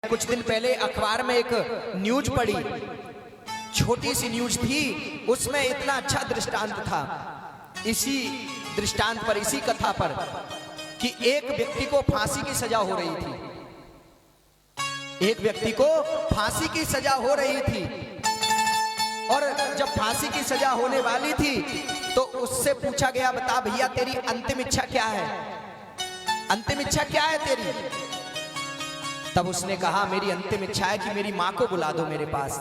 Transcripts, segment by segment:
कुछ दिन पहले अखबार में एक न्यूज पढ़ी, छोटी सी न्यूज थी, उसमें इतना अच्छा दृष्टांत था। इसी दृष्टांत पर, इसी कथा पर कि एक व्यक्ति को फांसी की सजा हो रही थी। एक व्यक्ति को फांसी की सजा हो रही थी और जब फांसी की सजा होने वाली थी तो उससे पूछा गया, बता भैया तेरी अंतिम इच्छा क्या है, अंतिम इच्छा क्या है तेरी? तब उसने कहा, मेरी अंतिम इच्छा है कि मेरी मां को बुला दो मेरे पास,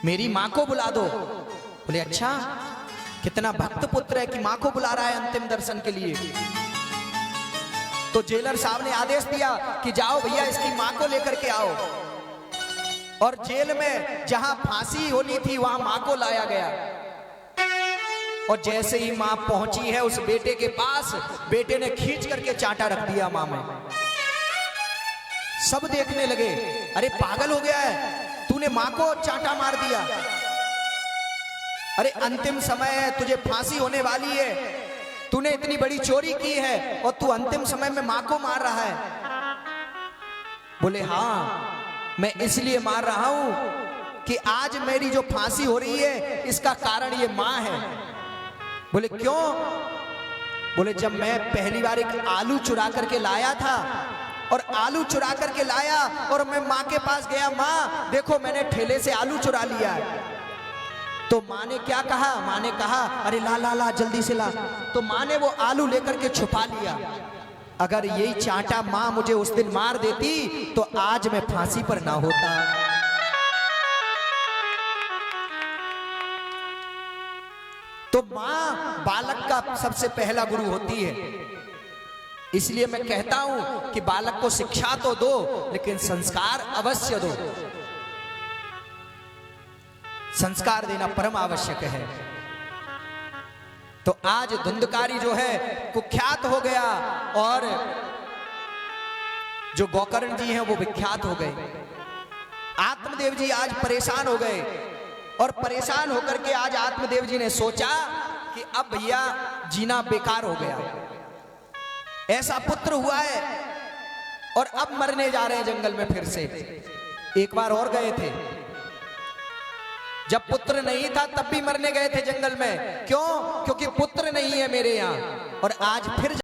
मेरी मां को बुला दो। बोले अच्छा, कितना भक्त पुत्र है कि मां को बुला रहा है अंतिम दर्शन के लिए। तो जेलर साहब ने आदेश दिया कि जाओ भैया इसकी मां को लेकर के आओ। और जेल में जहां फांसी होनी थी वहां मां को लाया गया। और जैसे ही मां पहुंची है उस बेटे के पास, बेटे ने खींच करके चांटा रख दिया मां में। सब देखने लगे, अरे पागल हो गया है, तूने मां को चांटा मार दिया। अरे अंतिम समय है, तुझे फांसी होने वाली है, तूने इतनी बड़ी चोरी की है और तू अंतिम समय में मां को मार रहा है। बोले हाँ, मैं इसलिए मार रहा हूं कि आज मेरी जो फांसी हो रही है इसका कारण ये मां है। बोले क्यों? बोले जब मैं पहली बार एक आलू चुरा करके लाया था और आलू चुरा करके लाया और मैं मां के पास गया, मां देखो मैंने ठेले से आलू चुरा लिया। तो मां ने क्या कहा? मां ने कहा, अरे ला ला ला जल्दी से ला। तो मां ने वो आलू लेकर के छुपा लिया। अगर यही चांटा मां मुझे उस दिन मार देती तो आज मैं फांसी पर ना होता। तो मां बालक का सबसे पहला गुरु होती है। इसलिए मैं कहता हूं कि बालक को शिक्षा तो दो लेकिन संस्कार अवश्य दो। संस्कार देना परम आवश्यक है। तो आज धुंधकारी जो है कुख्यात हो गया और जो गोकर्ण जी हैं वो विख्यात हो गए। आत्मदेव जी आज परेशान हो गए और परेशान होकर के आज आत्मदेव जी ने सोचा कि अब भैया जीना बेकार हो गया, ऐसा पुत्र हुआ है और अब मरने जा रहे हैं जंगल में फिर से। एक बार और गए थे, जब पुत्र नहीं था तब भी मरने गए थे जंगल में। क्यों? क्योंकि पुत्र नहीं है मेरे यहां। और आज फिर